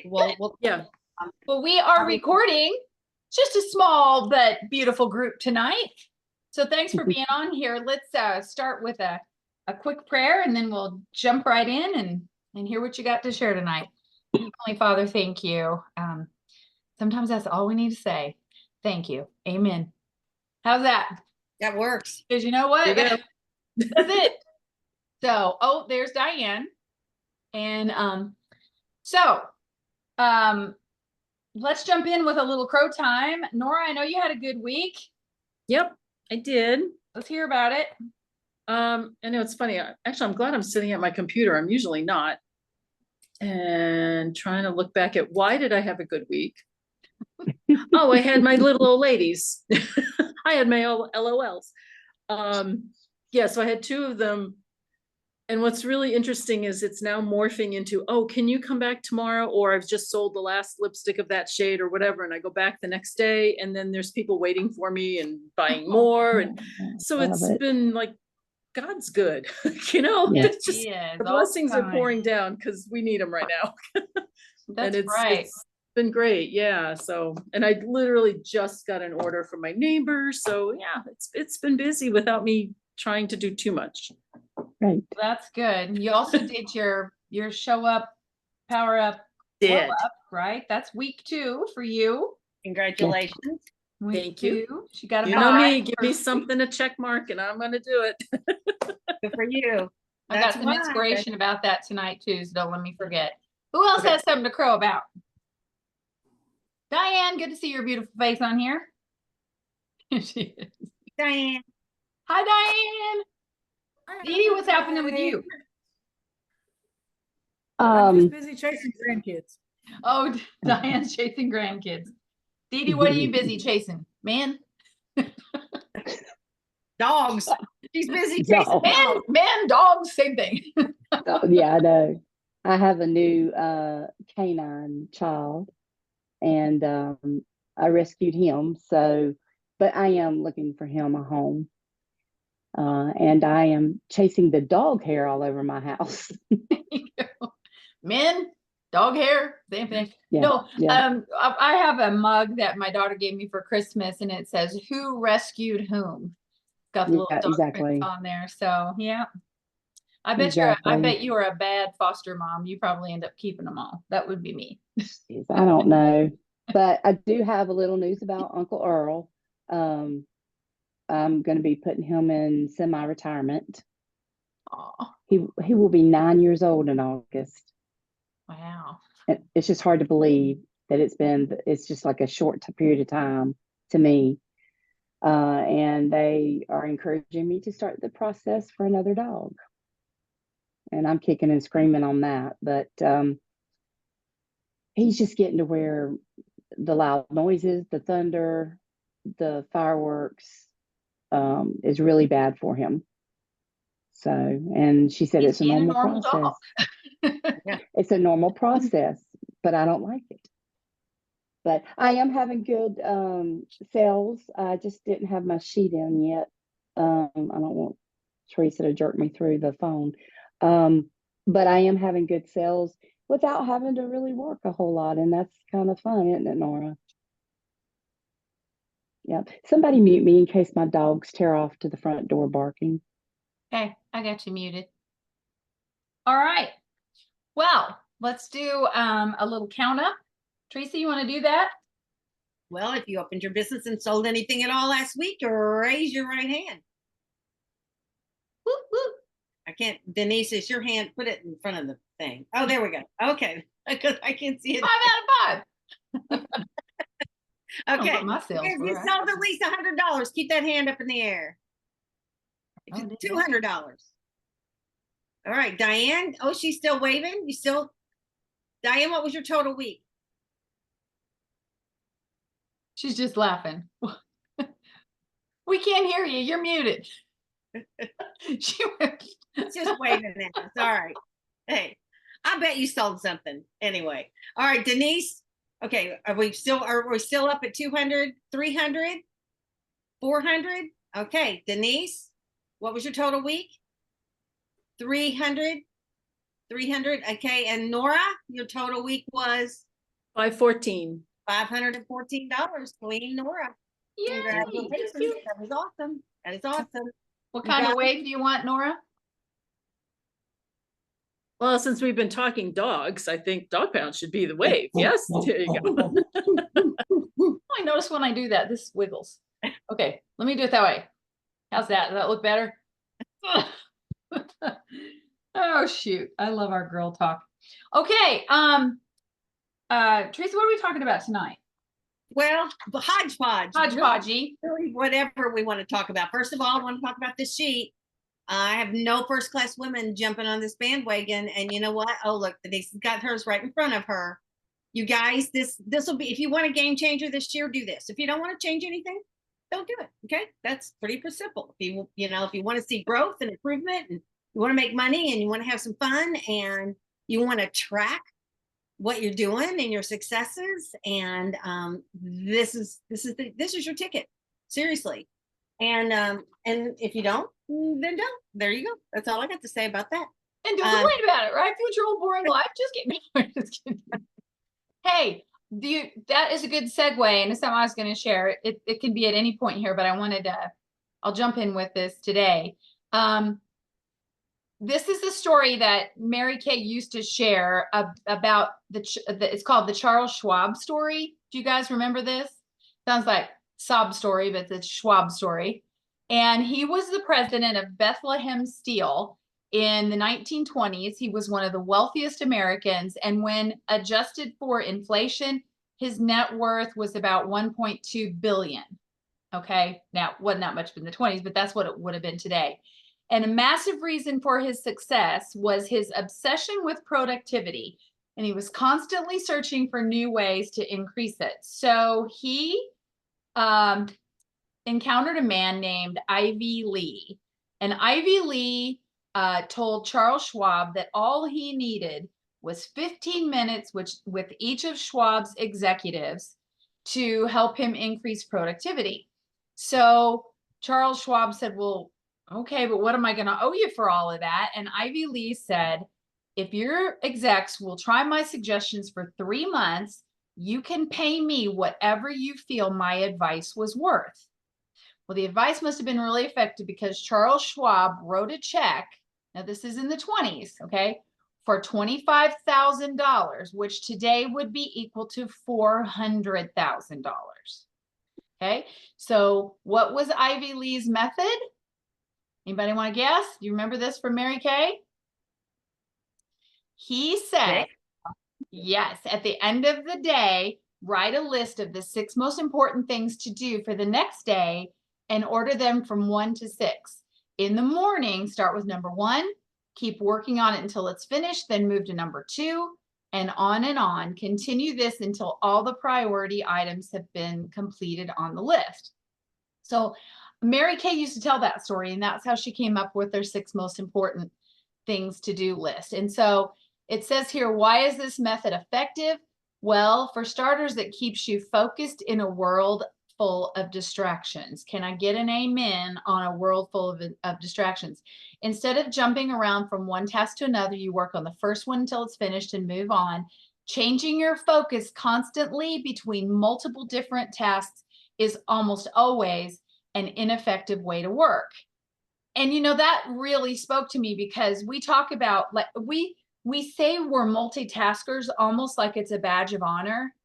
Well, Yeah. Well, we are recording just a small but beautiful group tonight. So thanks for being on here. Let's start with a quick prayer, and then we'll jump right in and hear what you got to share tonight. Heavenly Father, thank you. Sometimes that's all we need to say. Thank you. Amen. How's that? that works. Because you know what? There you That's it. So, oh, there's Diane. And let's jump in with a little crow time. Nora, I know you had a good week. Yep, I did. Let's hear about it. I know it's funny. Actually, I'm glad I'm sitting at my computer. I'm usually not. And trying to look back at why did I have a good week? Oh, I had my little old ladies. I had my LOLs. Yeah, so I had two of them. And what's really interesting is it's now morphing into, oh, can you come back tomorrow? Or I've just sold the last lipstick of that shade or whatever. And I go back the next day, and then there's people waiting for me and buying more. And so it's been like, God's good, you know, Yes, it's just he is, the all blessings the are time. pouring down because we need them right now. That's and right. it's been great. Yeah. So, and I literally just got an order from my neighbor. So yeah, it's been busy without me trying to do too much. Right. That's good. You also did your show up, power up, Did. glow up, right? That's week 2 for you. Congratulations. Week Thank you. 2. She got a You know five me, give me first week. something to check mark and I'm going to do it. Good for you. I got That's some why. inspiration about that tonight too, so don't let me forget. Who else Okay. has something to crow about? Diane, good to see your beautiful face on here. She is. Diane. Hi, Diane. Dee Dee, what's happening with you? I'm just busy chasing grandkids. Oh, Diane's chasing grandkids. Dee Dee, what are you busy chasing? Man? Dogs. She's busy Dog. chasing dogs. Man, dogs, same thing. Yeah, I know. I have a new canine child, and I rescued him. So, but I am looking for him a home. And I am chasing the dog hair all over my house. Men, dog hair, same thing. Yeah, No, yeah. I have a mug that my daughter gave me for Christmas, and it says, "Who rescued whom?" Got the little Yeah, dog exactly. prints on there. So yeah, I bet Exactly. you are a bad foster mom. You probably end up keeping them all. That would be me. I don't know, but I do have a little news about Uncle Earl. I'm going to be putting him in semi-retirement. Oh, He will be 9 years old in August. wow. It's just hard to believe that it's just like a short period of time to me. And they are encouraging me to start the process for another dog. And I'm kicking and screaming on that. But he's just getting to where the loud noises, the thunder, the fireworks is really bad for him. So, and she said it's a normal process. Yeah. It's a normal process, but I don't like it. But I am having good sales. I just didn't have my sheet in yet. I don't want Teresa to jerk me through the phone. But I am having good sales without having to really work a whole lot. And that's kind of fun, isn't it, Nora? Yeah. Somebody mute me in case my dogs tear off to the front door barking. Okay, I got you muted. All right. Well, let's do a little count up. Teresa, you want to do that? Well, if you opened your business and sold anything at all last week, raise your right hand. Whoop, whoop. I can't, Denise, is your hand, put it in front of the thing. Oh, there we go. Okay. Because I can't see it. 5 out of 5. Okay. My sales If you were. sold at least $100, keep that hand up in the air. Oh, $200. All right, Diane. Oh, she's still waving. Diane, what was your total week? She's just laughing. We can't hear you. You're muted. She went. Just waving at us. All right. Hey, I bet you sold something anyway. All right, Denise. Okay, are we still up at 200, 300, 400? Okay, Denise, what was your total week? 300, 300. Okay. And Nora, your total week was 514. $514. Queen Nora. Yay! Congratulations. That was awesome. That is awesome. What You kind of got- wave do you want, Nora? Well, since we've been talking dogs, I think dog pound should be the wave. Yes, there you go. Oh, I notice when I do that, this wiggles. Okay, let me do it that way. How's that? Does that look better? Oh shoot, I love our girl talk. Okay, Teresa, what are we talking about tonight? Well, the hodgepodge. Hodgepodgey. Really, whatever we want to talk about. First of all, I want to talk about this sheet. I have no first class women jumping on this bandwagon. And you know what? Oh, look, Denise got hers right in front of her. You guys, this will be, if you want a game changer this year, do this. If you don't want to change anything, don't do it. Okay. That's pretty simple. If if you want to see growth and improvement and you want to make money and you want to have some fun and you want to track what you're doing and your successes, and this is your ticket, seriously. And if you don't, then don't. There you go. That's all I got to say about that. And don't complain about it, right? Future old boring life. Just kidding. Just kidding. Hey, that is a good segue, and it's something I was going to share. It can be at any point here, but I wanted to. I'll jump in with this today. This is the story that Mary Kay used to share about it's called the Charles Schwab story. Do you guys remember this? Sounds like sob story, but it's Schwab story. And he was the president of Bethlehem Steel in the 1920s. He was one of the wealthiest Americans. And when adjusted for inflation, his net worth was about 1.2 billion. Okay. Now, wasn't that much in the 20s, but that's what it would have been today. And a massive reason for his success was his obsession with productivity. And he was constantly searching for new ways to increase it. So he encountered a man named Ivy Lee. And Ivy Lee told Charles Schwab that all he needed was 15 minutes with each of Schwab's executives to help him increase productivity. So Charles Schwab said, well, okay, but what am I going to owe you for all of that? And Ivy Lee said, if your execs will try my suggestions for 3 months, you can pay me whatever you feel my advice was worth. Well, the advice must have been really effective because Charles Schwab wrote a check. Now, this is in the 20s, okay, for $25,000, which today would be equal to $400,000. Okay, so what was Ivy Lee's method? Anybody want to guess? Do you remember this from Mary Kay? He said, yes, at the end of the day, write a list of the 6 most important things to do for the next day and order them from 1 to 6. In the morning, start with number 1, keep working on it until it's finished, then move to number 2, and on. Continue this until all the priority items have been completed on the list. So Mary Kay used to tell that story, and that's how she came up with their 6 most important things to do list. And so it says here, why is this method effective? Well, for starters, it keeps you focused in a world full of distractions. Can I get an amen on a world full of distractions? Instead of jumping around from one task to another, you work on the first one until it's finished and move on. Changing your focus constantly between multiple different tasks is almost always an ineffective way to work. And that really spoke to me because we talk about, like, we say we're multitaskers almost like it's a badge of honor.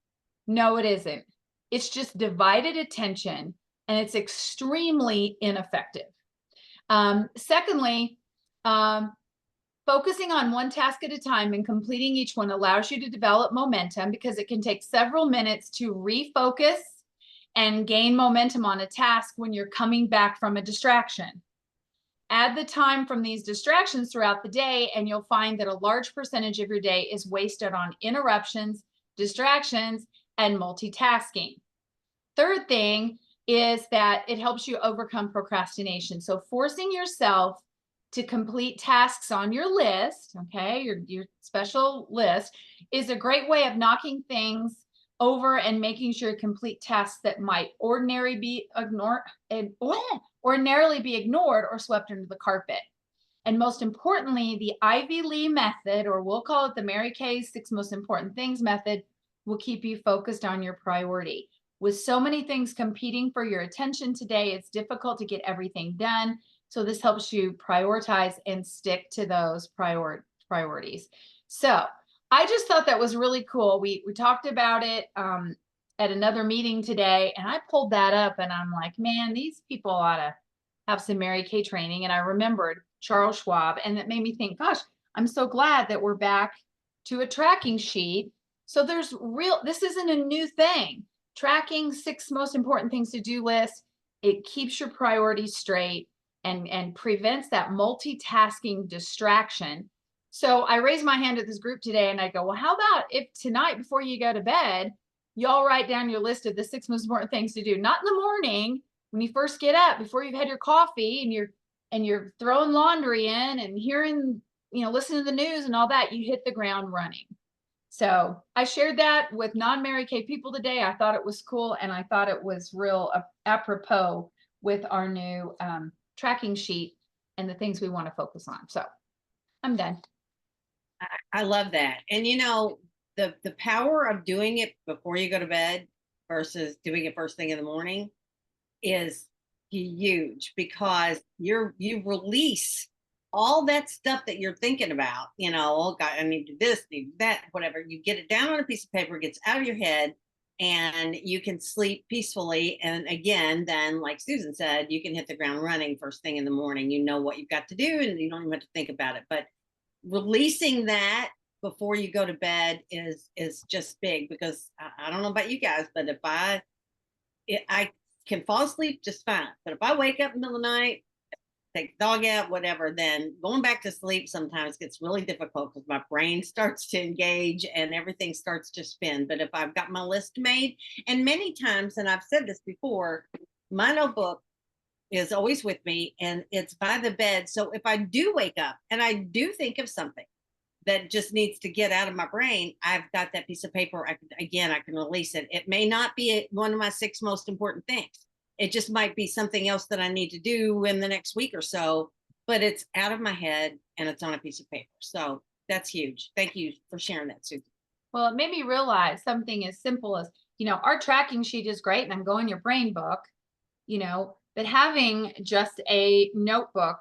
No, it isn't. It's just divided attention, and it's extremely ineffective. Secondly, focusing on one task at a time and completing each one allows you to develop momentum because it can take several minutes to refocus and gain momentum on a task when you're coming back from a distraction. Add the time from these distractions throughout the day, and you'll find that a large percentage of your day is wasted on interruptions, distractions, and multitasking. Third thing is that it helps you overcome procrastination. So forcing yourself to complete tasks on your list, okay, your special list, is a great way of knocking things over and making sure you complete tasks that might ordinarily be ignored or swept under the carpet. And most importantly, the Ivy Lee method, or we'll call it the Mary Kay's 6 most important things method, will keep you focused on your priority. With so many things competing for your attention today, it's difficult to get everything done. So this helps you prioritize and stick to those priorities. So I just thought that was really cool. We talked about it at another meeting today, and I pulled that up and I'm like, man, these people ought to have some Mary Kay training. And I remembered Charles Schwab, and that made me think, gosh, I'm so glad that we're back to a tracking sheet. So this isn't a new thing. Tracking 6 most important things to do list, it keeps your priorities straight and prevents that multitasking distraction. So I raised my hand at this group today and I go, well, how about if tonight before you go to bed, y'all write down your list of the 6 most important things to do, not in the morning when you first get up, before you've had your coffee and you're throwing laundry in and hearing, listening to the news and all that, you hit the ground running. So I shared that with non-Mary Kay people today. I thought it was cool, and I thought it was real apropos with our new tracking sheet and the things we want to focus on. So I'm done. I love that. And the power of doing it before you go to bed versus doing it first thing in the morning is huge, because you release all that stuff that you're thinking about, oh God, I need to do this, need that, whatever. You get it down on a piece of paper, it gets out of your head, and you can sleep peacefully. And again, then like Susan said, you can hit the ground running first thing in the morning. You know what you've got to do, and you don't even have to think about it. But releasing that before you go to bed is just big, because I don't know about you guys, but if I can fall asleep just fine. But if I wake up in the middle of the night, take the dog out, whatever, then going back to sleep sometimes gets really difficult because my brain starts to engage and everything starts to spin. But if I've got my list made, and many times, and I've said this before, my notebook is always with me and it's by the bed. So if I do wake up and I do think of something that just needs to get out of my brain, I've got that piece of paper. I can release it. It may not be one of my 6 most important things. It just might be something else that I need to do in the next week or so, but it's out of my head and it's on a piece of paper. So that's huge. Thank you for sharing that, Susan. Well, it made me realize something as simple as, our tracking sheet is great and I'm going your brain book, but having just a notebook,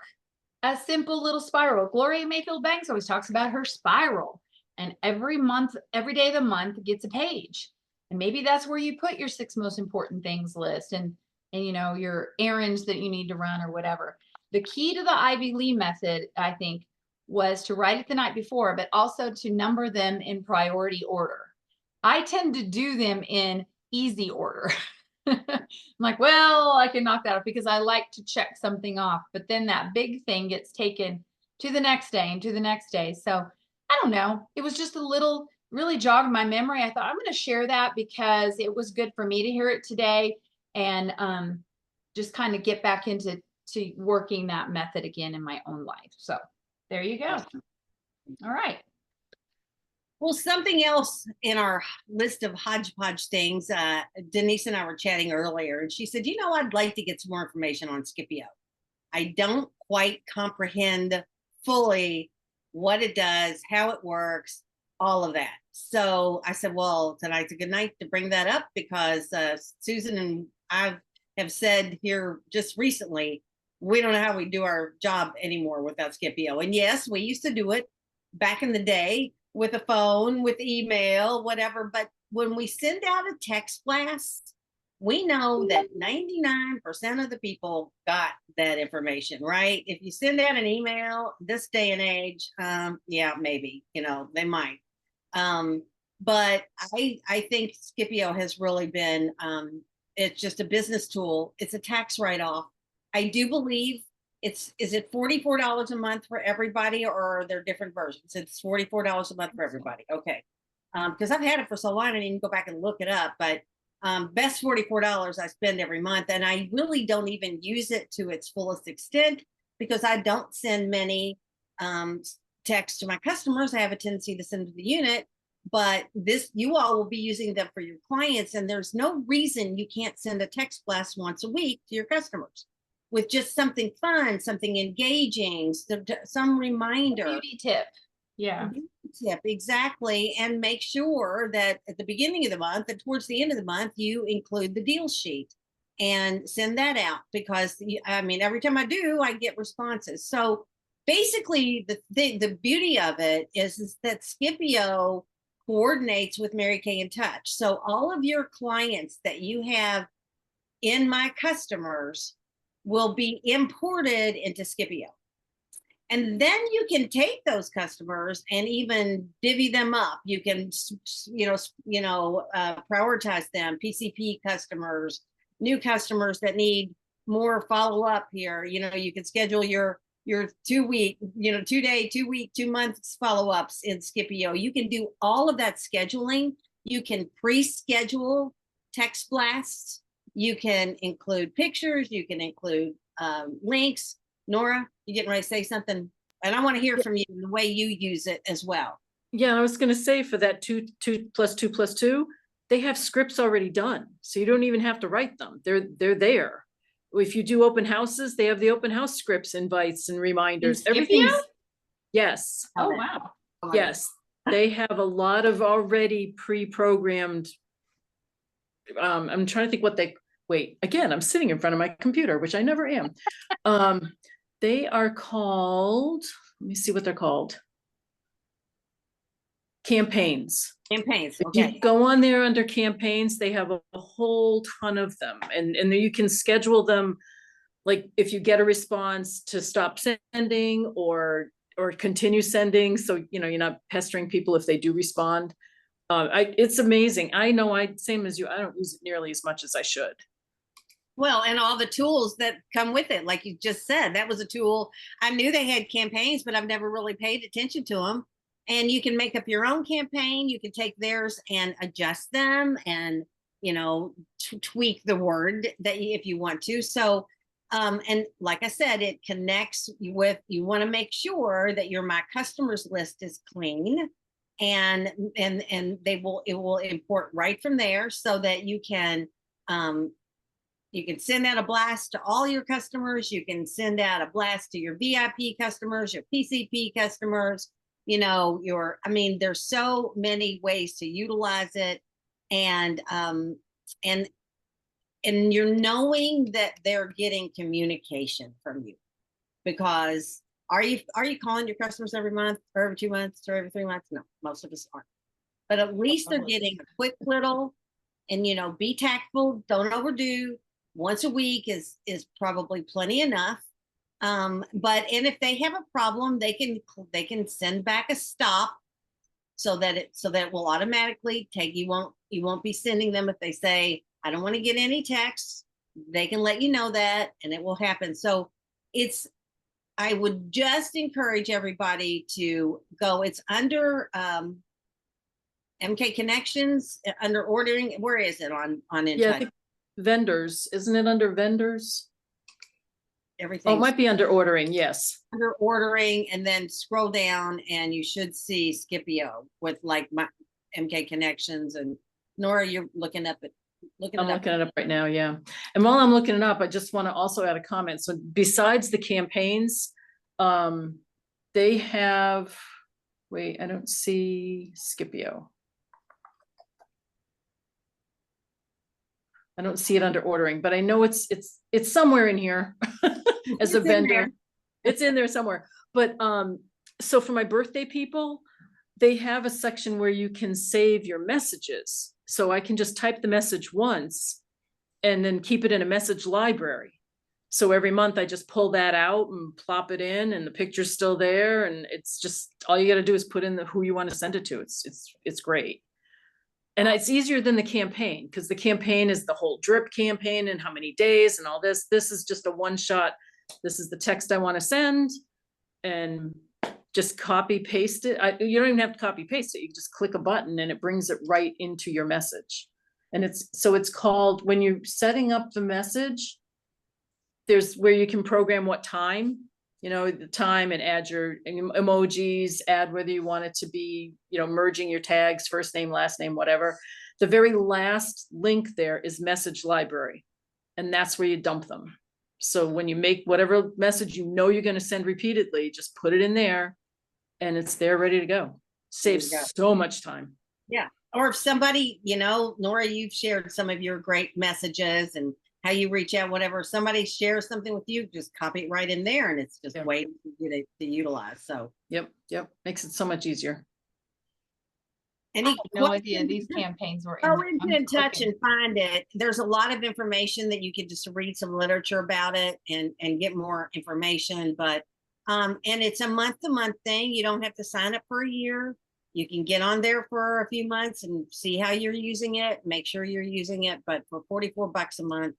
a simple little spiral. Gloria Mayfield Banks always talks about her spiral, and every day of the month gets a page. And maybe that's where you put your 6 most important things list and your errands that you need to run or whatever. The key to the Ivy Lee method, I think, was to write it the night before, but also to number them in priority order. I tend to do them in easy order. I'm like, well, I can knock that off because I like to check something off, but then that big thing gets taken to the next day and to the next day. So I don't know. It was just really jogged my memory. I thought I'm going to share that because it was good for me to hear it today, and just kind of get back into working that method again in my own life. So there you go. Awesome. All right. Well, something else in our list of hodgepodge things, Denise and I were chatting earlier, and she said, I'd like to get some more information on Scipio. I don't quite comprehend fully what it does, how it works, all of that. So I said, well, tonight's a good night to bring that up, because Susan and I have said here just recently, we don't know how we do our job anymore without Scipio. And yes, we used to do it back in the day with a phone, with email, whatever. But when we send out a text blast, we know that 99% of the people got that information, right? If you send out an email this day and age, yeah, maybe, they might. But I think Scipio has really been, it's just a business tool. It's a tax write-off. I do believe is it $44 a month for everybody, or are there different versions? It's $44 a month for everybody. Okay. Because I've had it for so long, I didn't even go back and look it up, but best $44 I spend every month. And I really don't even use it to its fullest extent, because I don't send many texts to my customers. I have a tendency to send to the unit, but you all will be using them for your clients. And there's no reason you can't send a text blast once a week to your customers. with just something fun, something engaging, some reminder. Beauty tip. Yeah. Tip, exactly. And make sure that at the beginning of the month and towards the end of the month, you include the deal sheet and send that out, because I mean, every time I do, I get responses. So basically the beauty of it is that Scipio coordinates with Mary Kay in Touch. So all of your clients that you have in My Customers will be imported into Scipio. And then you can take those customers and even divvy them up. You can, prioritize them, PCP customers, new customers that need more follow up here. You can schedule your 2-week, 2-day, 2-week, 2 months follow ups in Scipio. You can do all of that scheduling. You can pre-schedule text blasts. You can include pictures. You can include links. Nora, you getting ready to say something? And I want to hear from you the way you use it as well. Yeah, I was going to say for that 2 + 2 + 2, they have scripts already done. So you don't even have to write them. They're there. If you do open houses, they have the open house scripts, invites and reminders. Scipio? Everything's, yes. Oh, wow. Yes. They have a lot of already pre-programmed. I'm trying to think what wait, again, I'm sitting in front of my computer, which I never am. They are called, let me see what they're called. Campaigns. Campaigns. If Okay. you go on there under campaigns, they have a whole ton of them, and you can schedule them. Like if you get a response, to stop sending or continue sending. So, you're not pestering people if they do respond. It's amazing. I know same as you, I don't use it nearly as much as I should. Well, and all the tools that come with it, like you just said, that was a tool. I knew they had campaigns, but I've never really paid attention to them. And you can make up your own campaign. You can take theirs and adjust them and, tweak the word that if you want to. So, and like I said, it connects with, you want to make sure that your My Customers list is clean, and it will import right from there, so that you can send out a blast to all your customers. You can send out a blast to your VIP customers, your PCP customers, there's so many ways to utilize it. And you're knowing that they're getting communication from you, because are you calling your customers every month or every 2 months or every 3 months? No, most of us aren't. But at least they're getting a quick little, and be tactful, don't overdo. Once a week is probably plenty enough. And if they have a problem, they can send back a stop, so that it will automatically take, you won't be sending them if they say, I don't want to get any texts. They can let you know that, and it will happen. So I would just encourage everybody to go. It's under MK Connections, under ordering. Where is it on In Yeah, I Touch? think vendors, isn't it under vendors? Everything. Oh, it might be under ordering. Yes. Under ordering, and then scroll down and you should see Scipio with like my MK Connections. And Nora, you're looking it up. I'm looking it up right now. Yeah. And while I'm looking it up, I just want to also add a comment. So besides the campaigns, they have, wait, I don't see Scipio. I don't see it under ordering, but I know it's somewhere in here as a vendor. It's in there somewhere. But so for my birthday people, they have a section where you can save your messages. So I can just type the message once and then keep it in a message library. So every month I just pull that out and plop it in, and the picture's still there. And it's just, all you got to do is put in who you want to send it to. It's great. And it's easier than the campaign, because the campaign is the whole drip campaign and how many days and all this. This is just a one shot. This is the text I want to send, and just copy paste it. You don't even have to copy paste it. You just click a button and it brings it right into your message. And it's called, when you're setting up the message, there's where you can program what time, the time, and add your emojis, add whether you want it to be, merging your tags, first name, last name, whatever. The very last link there is message library, and that's where you dump them. So when you make whatever message you know you're going to send repeatedly, just put it in there and it's there ready to go. Saves go. so much time. Yeah. Or if somebody, you know, Nora, you've shared some of your great messages and how you reach out, whatever. If somebody shares something with you, just copy it right in there and it's just Yeah. waiting for you to utilize. So Yep. Makes it so much easier. any No idea questions? these campaigns were Go there. I'm in touch looking. and find it. There's a lot of information that you can just read some literature about it and get more information. But and it's a month-to-month thing. You don't have to sign up for a year. You can get on there for a few months and see how you're using it. Make sure you're using it. But for $44 a month,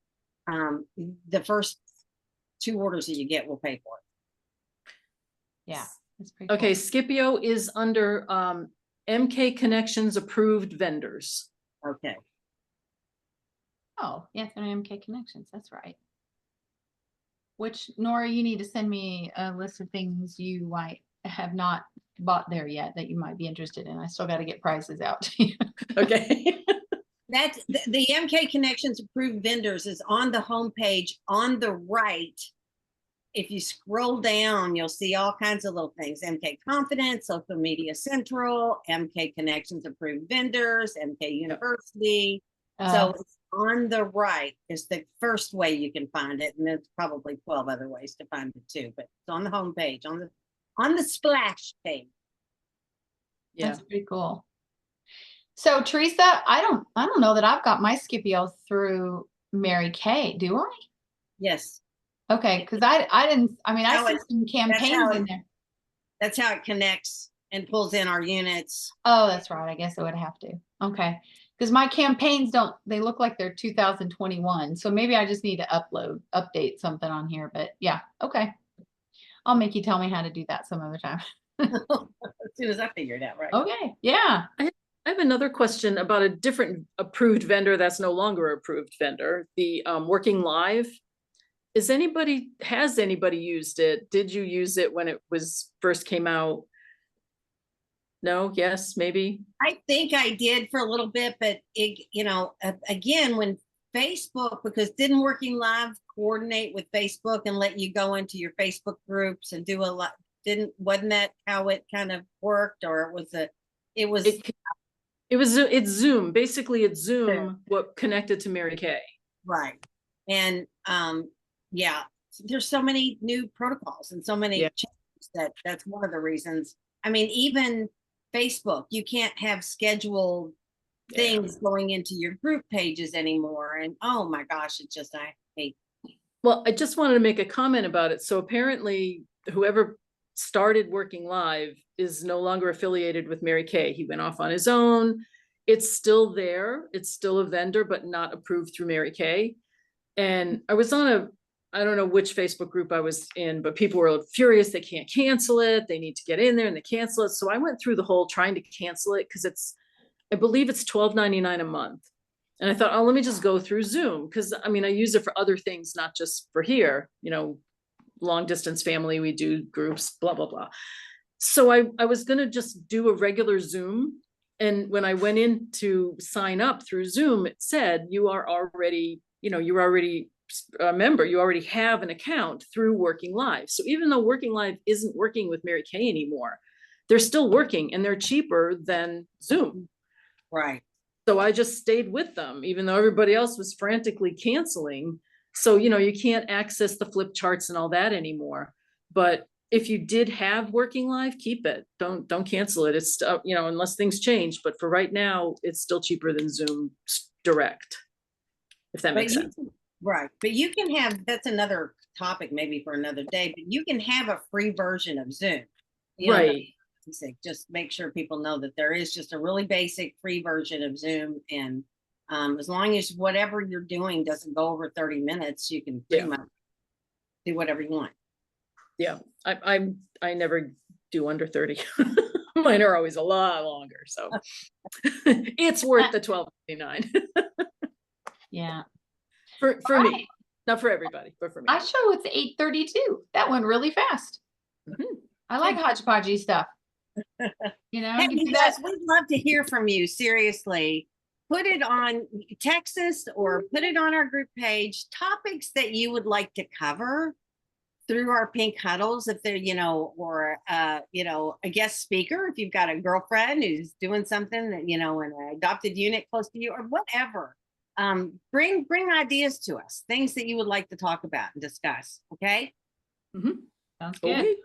the first 2 orders that you get will pay for it. Yeah, that's pretty Okay, cool. Scipio is under MK Connections approved vendors. Okay. Oh, yeah, they're MK Connections. That's right. Which, Nora, you need to send me a list of things you might have not bought there yet that you might be interested in. I still got to get prices out to you. Okay. That's the MK Connections approved vendors is on the homepage on the right. If you scroll down, you'll see all kinds of little things. MK Confidence, Social Media Central, MK Connections approved vendors, MK University. So it's on the right is the first way you can find it. And there's probably 12 other ways to find it too, but it's on the homepage, on the splash page. Yeah. That's pretty cool. So Teresa, I don't know that I've got my Scipio through Mary Kay, do I? Yes. Okay, because I didn't, I mean, I How see it- some campaigns in there. That's how it connects and pulls in our units. Oh, that's right. I guess I would have to. Okay. Because my campaigns they look like they're 2021. So maybe I just need to update something on here. But yeah, okay. I'll make you tell me how to do that some other time. As soon as I figure it out, right? Okay. Yeah. I have another question about a different approved vendor that's no longer approved vendor, the Working Live. Has anybody used it? Did you use it when it first came out? No, yes, maybe. I think I did for a little bit, but it, again, when Facebook, because didn't Working Live coordinate with Facebook and let you go into your Facebook groups and do a lot? Wasn't that how it kind of worked, or it's Zoom. Basically, it's Zoom what connected to Mary Kay. Right. And yeah, there's so many new protocols and so many changes that's one of the reasons. I mean, even Facebook, you can't have scheduled things going into your group pages anymore. And oh my gosh, I hate. Well, I just wanted to make a comment about it. So apparently whoever started Working Live is no longer affiliated with Mary Kay. He went off on his own. It's still there. It's still a vendor, but not approved through Mary Kay. And I was on I don't know which Facebook group I was in, but people were furious. They can't cancel it. They need to get in there and they cancel it. So I went through the whole trying to cancel it because I believe it's $12.99 a month. And I thought, oh, let me just go through Zoom. Cause I mean, I use it for other things, not just for here, long distance family, we do groups, blah, blah, blah. So I was going to just do a regular Zoom. And when I went in to sign up through Zoom, it said, you're already a member, you already have an account through Working Live. So even though Working Live isn't working with Mary Kay anymore, they're still working and they're cheaper than Zoom. Right. So I just stayed with them, even though everybody else was frantically canceling. So, you can't access the flip charts and all that anymore. But if you did have Working Live, keep it. Don't cancel it. It's, unless things change. But for right now, it's still cheaper than Zoom Direct, if that makes sense. Right. But you can have, that's another topic maybe for another day, but you can have a free version of Zoom. Right. Just make sure people know that there is just a really basic free version of Zoom. And as long as whatever you're doing doesn't go over 30 minutes, you can pretty much do whatever you want. Yeah. I never do under 30. Mine are always a lot longer. So it's worth the $12.99. Yeah. For me, not for everybody, but for me. I show it's 8:32. That went really fast. Mm-hmm. I like hodgepodgey stuff. Hey, you guys, we'd love to hear from you. Seriously. put it on, text us or put it on our group page, topics that you would like to cover through our pink huddles, if they're, or, a guest speaker, if you've got a girlfriend who's doing something that, in an adopted unit close to you or whatever. Bring ideas to us, things that you would like to talk about and discuss. Okay. Sounds good. Okay.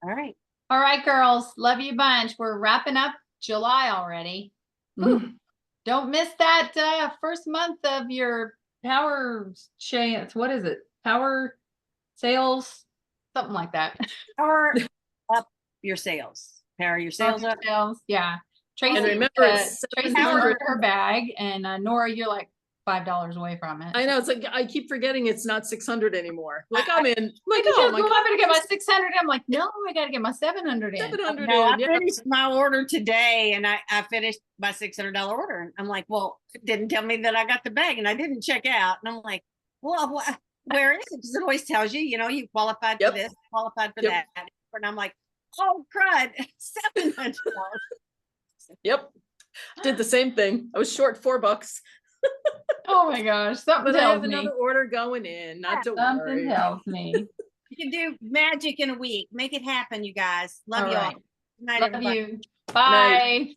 All right. All right, girls. Love you a bunch. We're wrapping up July already. Whew. Don't miss that first month of your power chance. What is it? Power sales, something like that. Power up your sales. Power your sales up. Sales. Yeah. Tracy, And remember, it's Tracy 700. ordered her bag, and Nora, you're like $5 away from it. I know, it's like, I keep forgetting it's not 600 anymore. Like, I'm in. Like, Because oh my I'm God. gonna get my 600. I'm like, no, I gotta get my 700 in. 700 No, I in, yeah. finished my order today and I finished my $600 order. And I'm like, well, it didn't tell me that I got the bag and I didn't check out. And I'm like, well, where is it? Because it always tells you, you qualified for Yep. this, qualified for Yep. that. And I'm like, oh, crud, $700. Yep. Did the same thing. I was short $4. Oh my gosh, something But I have tells me. another order going in, not to Something worry. tells me. You can do magic in a week. Make it happen, you guys. Love All you all. right. Good night, Love everybody. you. Bye.